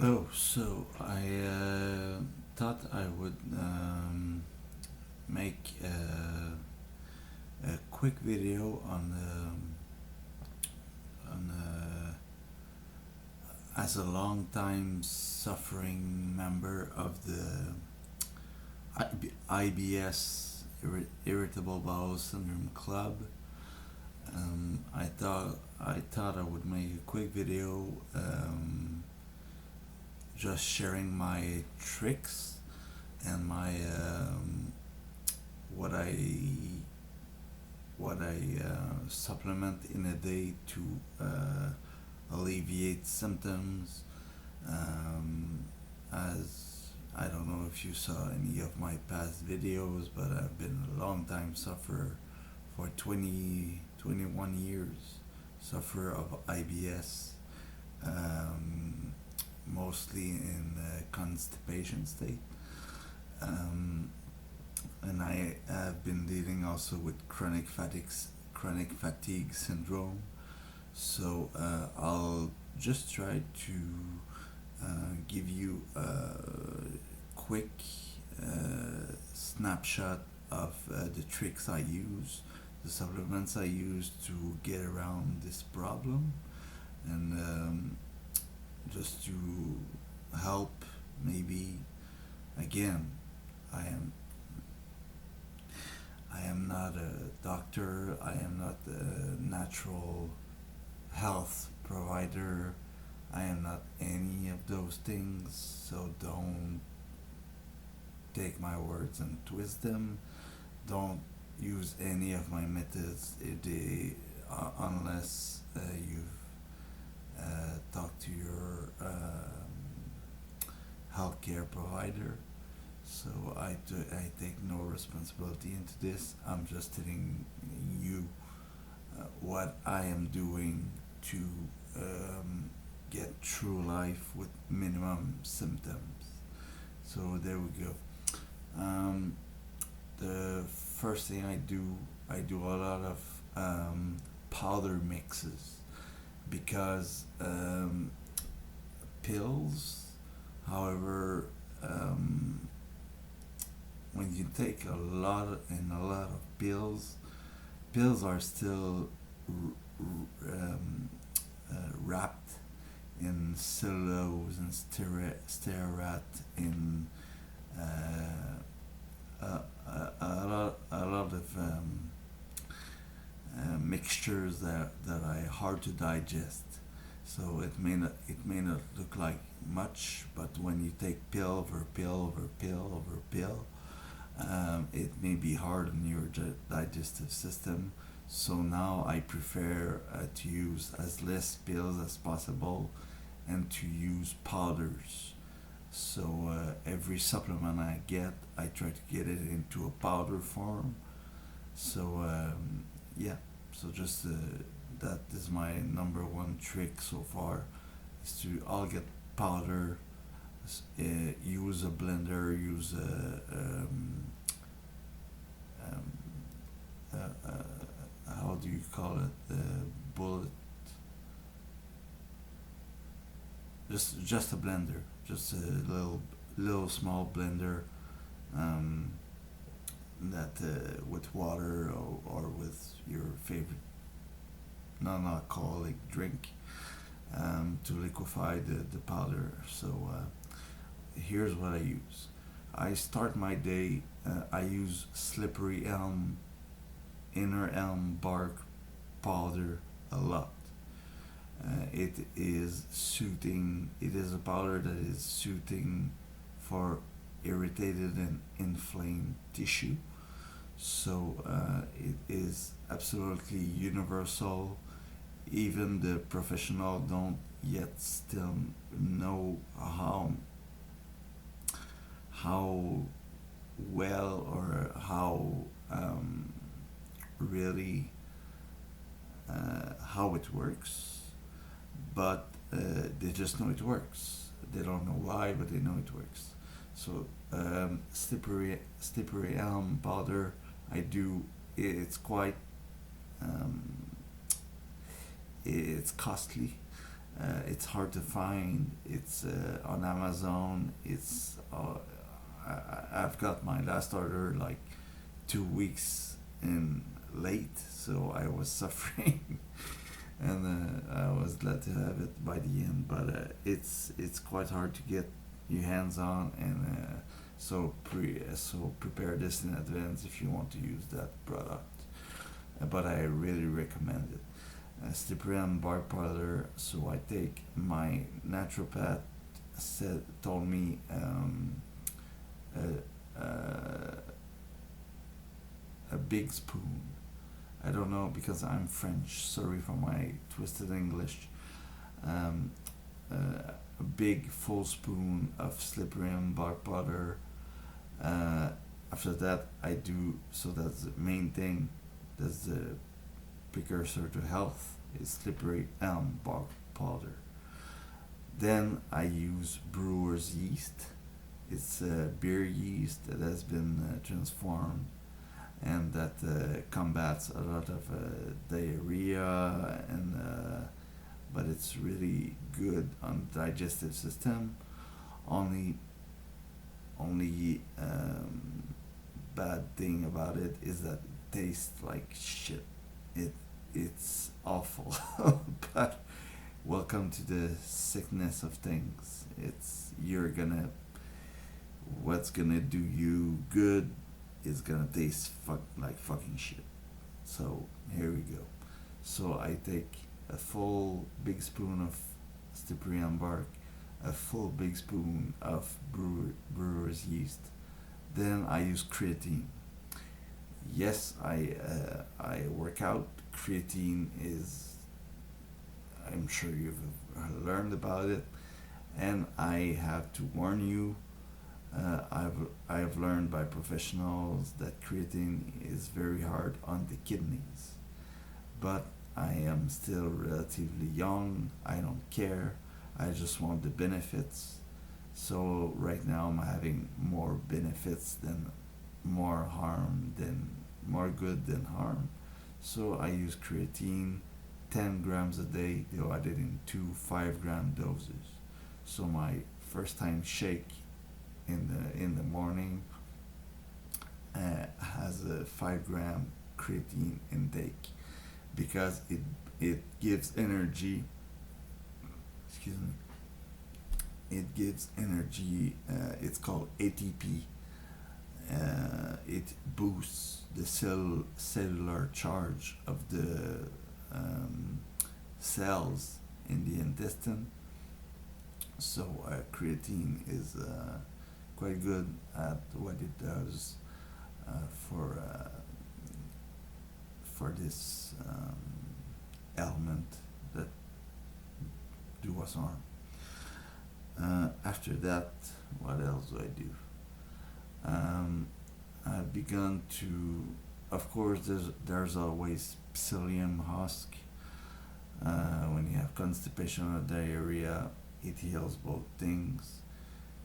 Hello. So I thought I would make a quick video on as a long time suffering member of the IBS Irritable Bowel Syndrome Club. I thought I would make a quick video. Just sharing my tricks and my what I supplement in a day to alleviate symptoms. As I don't know if you saw any of my past videos, but I've been a long time sufferer for 21 years, sufferer of IBS. Um, Mostly in constipation state. Um, and I have been dealing also with chronic fatigue syndrome. So I'll just try to give you a quick snapshot of the tricks I use, the supplements I use to get around this problem, and just to help. Maybe again, I am I am not a doctor. I am not a natural health provider. I am not any of those things. So don't take my words and twist them. Don't use any of my methods unless you've talk to your healthcare provider. So I take no responsibility into this. I'm just telling you what I am doing to get through life with minimum symptoms. So there we go. Um, the first thing I do a lot of powder mixes because pills, however, when you take a lot of pills are still wrapped in cellulose and stearat in a lot of mixtures that are hard to digest. So it may not look like much, but when you take pill over pill over pill over pill, it may be hard on your digestive system. So now I prefer to use as less pills as possible and to use powders. So every supplement I get, I try to get it into a powder form. So yeah, so just that is my number one trick so far, is to all get powder. Use a blender, use um, how do you call it, bullet, just a blender, just a little small blender, um, that with water or with your favorite non-alcoholic drink, to liquefy the powder. So here's what I use. I start my day. I use slippery elm, inner elm bark powder a lot. It is suiting. It is a powder that is suiting for irritated and inflamed tissue. So it is absolutely universal. Even the professional don't yet still know how well or how really how it works, but they just know it works. They don't know why, but they know it works. So slippery elm powder, I do. It's quite um, it's costly, It's hard to find. It's on Amazon. It's I've got my last order like 2 weeks in late, so I was suffering, and I was glad to have it by the end. But it's quite hard to get your hands on, and so prepare this in advance if you want to use that product. But I really recommend it. Slippery and bark powder. So I take my naturopath told me a, a big spoon. I don't know because I'm French. Sorry for my twisted English. Um, a big full spoon of slippery and bark powder. Uh, After that, I do. So that's the main thing. That's the precursor to health. Is slippery elm bark powder. Then I use brewer's yeast. It's beer yeast that has been transformed and that combats a lot of diarrhea and but it's really good on the digestive system. Only bad thing about it is that it tastes like shit. It's awful. But welcome to the sickness of things. It's you're gonna what's gonna do you good is gonna taste like fucking shit. So here we go. So I take a full big spoon of Cyprian bark, a full big spoon of brewer's yeast. Then I use creatine. Yes, I work out. Creatine is, I'm sure you've learned about it, and I have to warn you. I've learned by professionals that creatine is very hard on the kidneys, but I am still relatively young. I don't care. I just want the benefits. So right now I'm having more benefits than more good than harm. So I use creatine 10 grams a day divided into 5-gram doses. So my first time shake in the morning has a 5-gram creatine intake because it gives energy. Excuse me. It gives energy. It's called ATP. It boosts the cellular charge of the cells in the intestine. So creatine is quite good at what it does uh, for uh, for this element that do us harm. After that, what else do I do? I've begun to, of course, there's always psyllium husk. When you have constipation or diarrhea, it heals both things.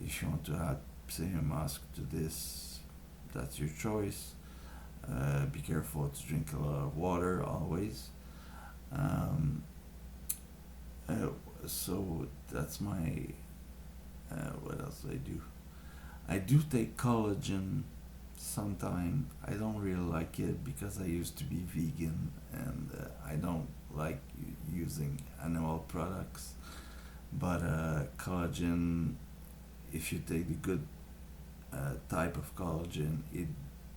If you want to add psyllium husk to this, that's your choice. Be careful to drink a lot of water always. Um, so that's my. What else do I do? I do take collagen sometime. I don't really like it because I used to be vegan and I don't like using animal products. But collagen, if you take the good type of collagen, it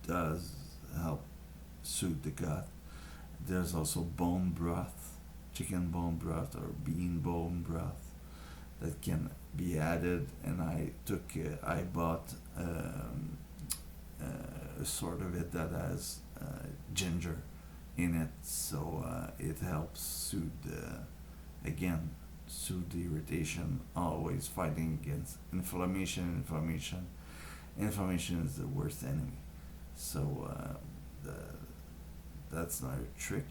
does help soothe the gut. There's also bone broth, chicken bone broth or bean bone broth that can be added, and I bought a sort of it that has ginger in it, so it helps again soothe the irritation. Always fighting against inflammation is the worst enemy. So that's not a trick.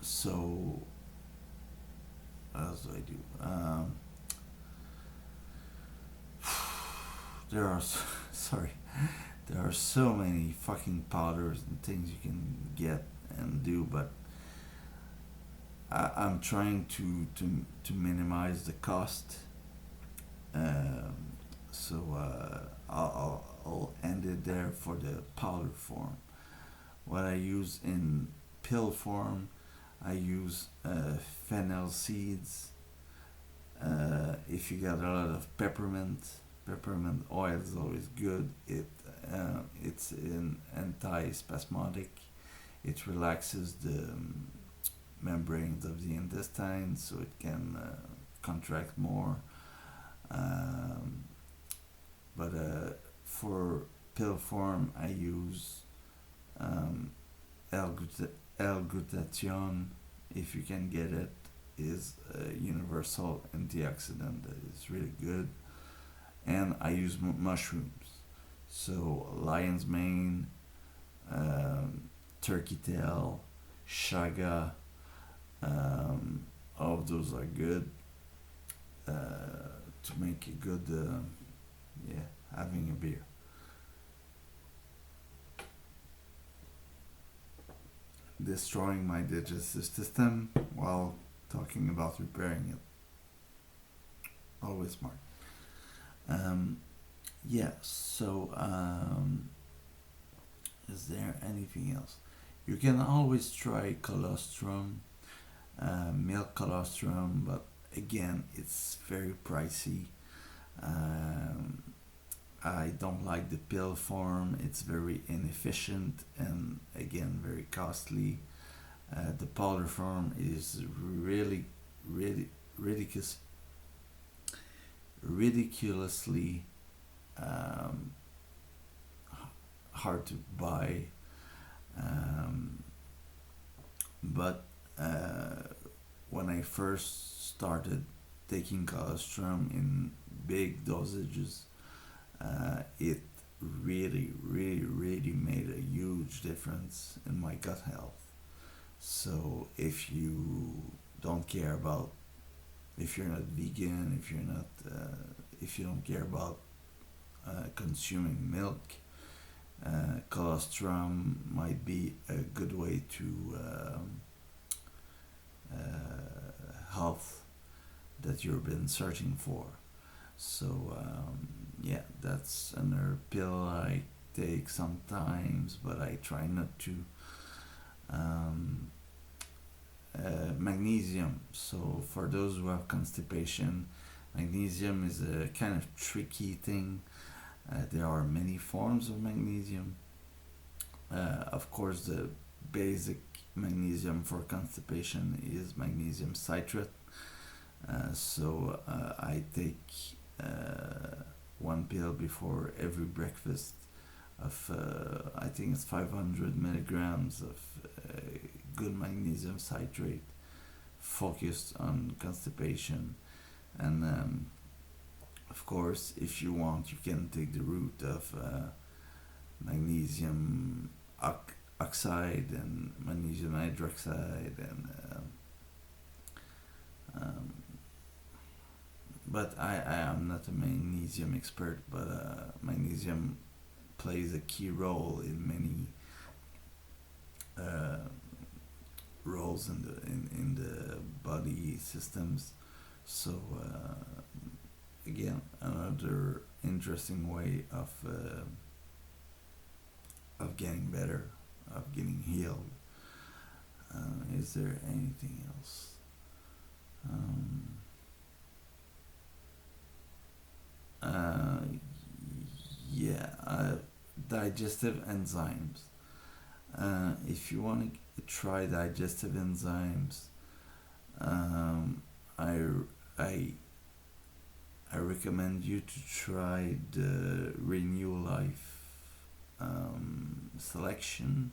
So what else do I do? There are sorry, there are so many fucking powders and things you can get and do, but I'm trying to minimize the cost. Um, I'll end it there for the powder form. What I use in pill form, I use fennel seeds. If you got a lot of peppermint oil is always good. It's an anti-spasmodic. It relaxes the membranes of the intestine, so it can contract more. Um, but for pill form, I use um, L-glutathione, if you can get it, is a universal antioxidant that is really good. And I use mushrooms. So lion's mane, um, turkey tail, shaga, all of those are good to make a good, yeah, having a beer. Destroying my digestive system while talking about repairing it. Always smart. Um, yeah, so is there anything else? You can always try colostrum, milk colostrum, but again, it's very pricey. Um, I don't like the pill form. It's very inefficient and again very costly. The powder form is really ridiculous, ridiculously um, hard to buy. Um, but when I first started taking colostrum in big dosages, it really made a huge difference in my gut health. So if you don't care about, if you're not vegan, if you're not, if you don't care about consuming milk, colostrum might be a good way to health that you've been searching for. So yeah, that's another pill I take sometimes, but I try not to. Um, Magnesium. So for those who have constipation, magnesium is a kind of tricky thing. There are many forms of magnesium. Of course, the basic magnesium for constipation is magnesium citrate. I take one pill before every breakfast of I think it's 500 milligrams of good magnesium citrate focused on constipation. And of course, if you want, you can take the route of magnesium oxide and magnesium hydroxide and um, but I am not a magnesium expert, but magnesium plays a key role in many roles in the body systems. So again, another interesting way of getting better, of getting healed. Is there anything else? Um, uh, Digestive enzymes. If you want to try digestive enzymes, um, I, I, I recommend you to try the Renew Life selection.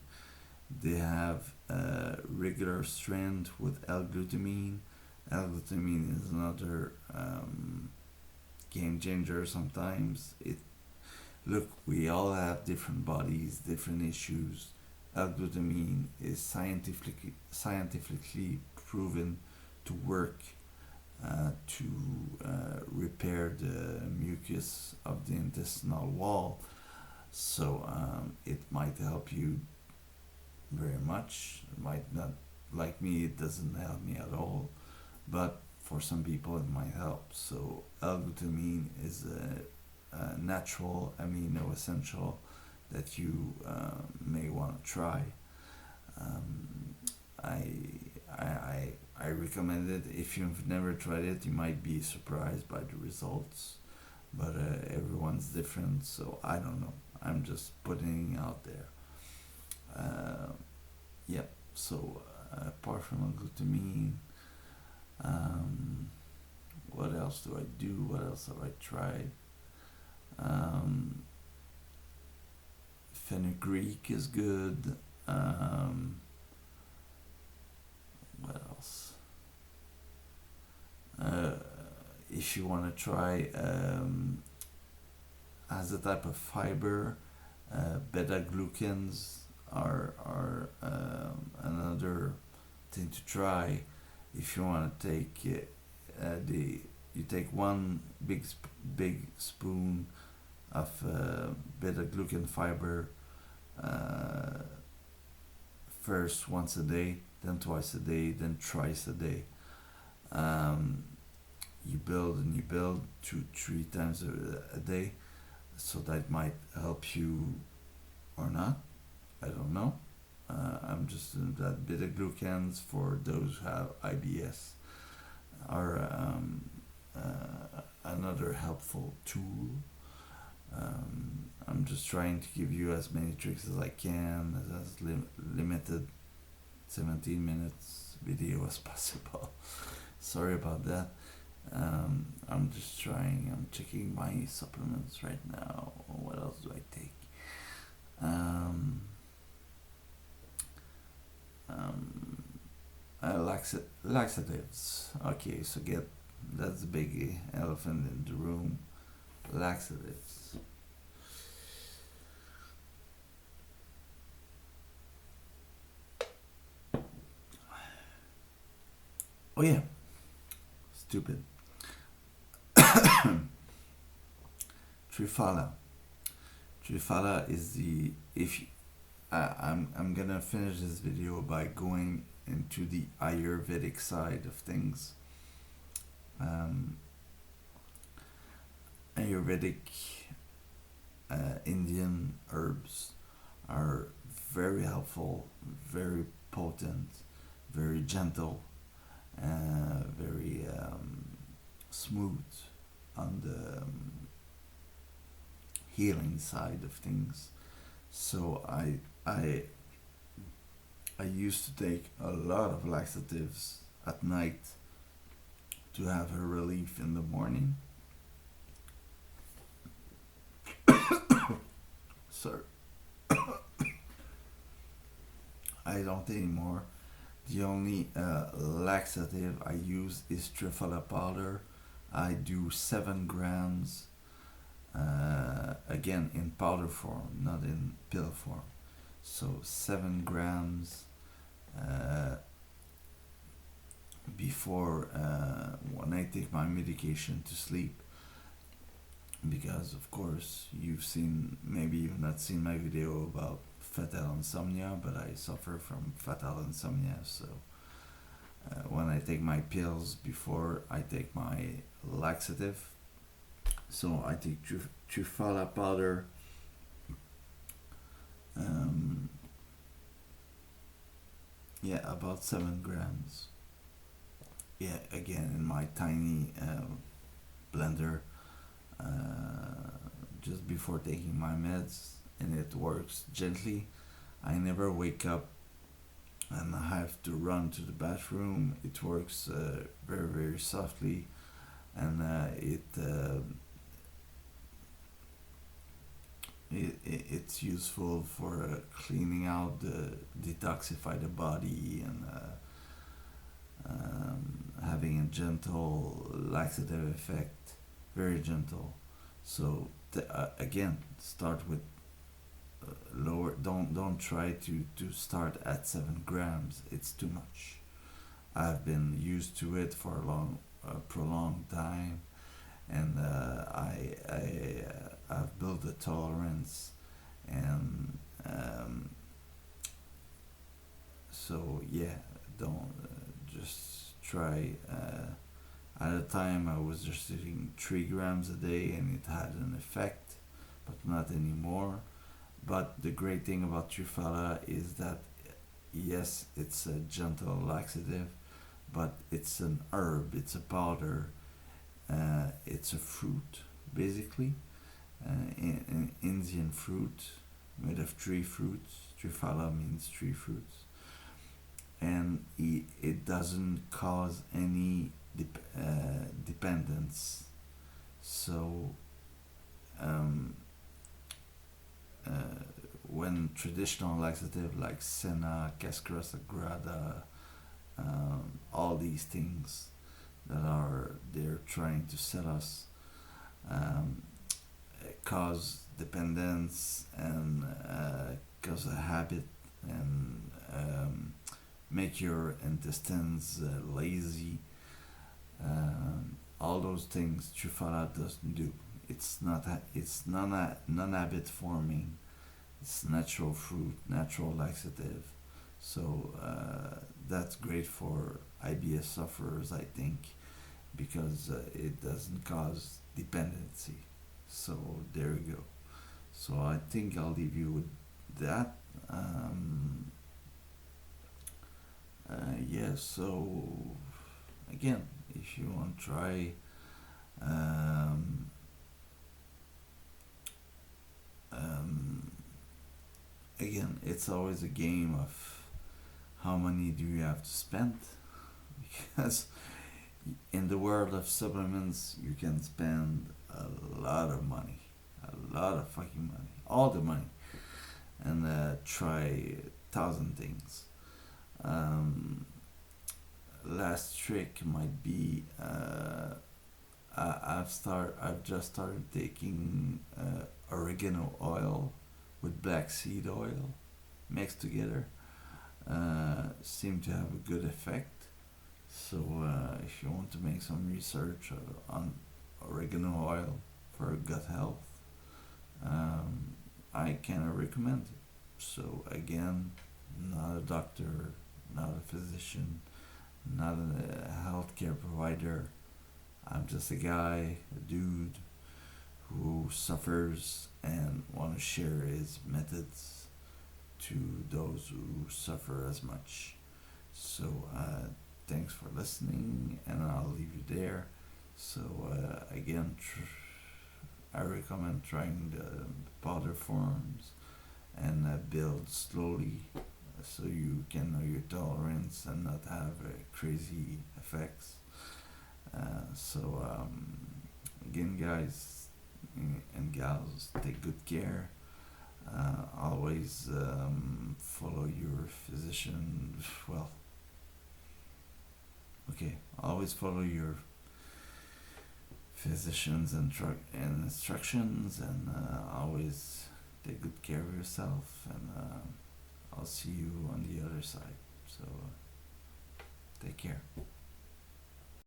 They have regular strength with L-glutamine. L-glutamine is another game changer sometimes. Look, we all have different bodies, different issues. L-glutamine is scientifically proven to work to repair the mucus of the intestinal wall. So it might help you very much. It might not like me, it doesn't help me at all, but for some people it might help. So L-glutamine is a natural amino essential that you may want to try. Um, I, I recommend it. If you've never tried it, you might be surprised by the results, but everyone's different, so I don't know. I'm just putting it out there. Uh, yeah, so apart from glutamine, um, what else do I do? What else have I tried? Um, Fenugreek is good. What else? Uh, if you want to try, as a type of fiber, beta glucans are another thing to try. If you want to take the you take one big spoon of beta glucan fiber, uh, first once a day, then twice a day, then thrice a day. Um, you build and you build 2-3 times a day, so that might help you or not. I don't know. I'm just that beta glucans for those who have IBS are another helpful tool. I'm just trying to give you as many tricks as I can, as limited 17 minutes video as possible. Sorry about that. I'm just trying. I'm checking my supplements right now. What else do I take? Um, um, Laxatives. Okay, so that's the big elephant in the room. Laxatives. Oh yeah, stupid. Triphala. Triphala is the if you, I'm gonna finish this video by going into the Ayurvedic side of things. Um, Ayurvedic Indian herbs are very helpful, very potent, very gentle, very smooth on the healing side of things. So I used to take a lot of laxatives at night to have a relief in the morning. Sorry, I don't anymore. The only laxative I use is Triphala powder. I do 7 grams, again in powder form, not in pill form. So 7 grams before when I take my medication to sleep. Because of course maybe you've not seen my video about fatal insomnia, but I suffer from fatal insomnia. So when I take my pills before I take my laxative, so I take Triphala powder, about 7 grams. Yeah, again in my tiny blender, just before taking my meds, and it works gently. I never wake up and I have to run to the bathroom. It works very, very softly, and it's useful for cleaning out detoxify the body, and having a gentle laxative effect, very gentle. So again, start with lower. Don't try to start at 7 grams. It's too much. I've been used to it for a prolonged time, and I've built a tolerance, and so yeah, don't just try. At a time, I was just eating 3 grams a day, and it had an effect, but not anymore. But the great thing about Trufala is that yes, it's a gentle laxative, but it's an herb, it's a powder, it's a fruit, basically, an Indian fruit made of 3 fruits. Trifala means 3 fruits, and it doesn't cause any dependence. So, um, uh, when traditional laxative like Senna, Cascara Sagrada, all these things that are they're trying to sell us, um, cause dependence and cause a habit and make your intestines lazy. All those things Trufala doesn't do. It's non-habit forming. It's natural fruit, natural laxative. So that's great for IBS sufferers, I think, because it doesn't cause dependency. So there you go. So I think I'll leave you with that. Yeah, so again, if you want to try, um, um, again, it's always a game of how money do you have to spend, because in the world of supplements, you can spend a lot of money, a lot of fucking money, all the money, and try 1,000 things. Um, Last trick might be I've just started taking oregano oil with black seed oil mixed together. Seem to have a good effect. So if you want to make some research on oregano oil for gut health, I cannot recommend it. So again, not a doctor, not a physician, not a healthcare provider. I'm just a guy, a dude who suffers and want to share his methods to those who suffer as much. So thanks for listening, and I'll leave you there. So again, I recommend trying the powder forms and build slowly so you can know your tolerance and not have crazy effects. Again, guys and gals, take good care. Always follow your physician. Well, okay, always follow your physicians and instructions, and always take good care of yourself. And I'll see you on the other side. So take care.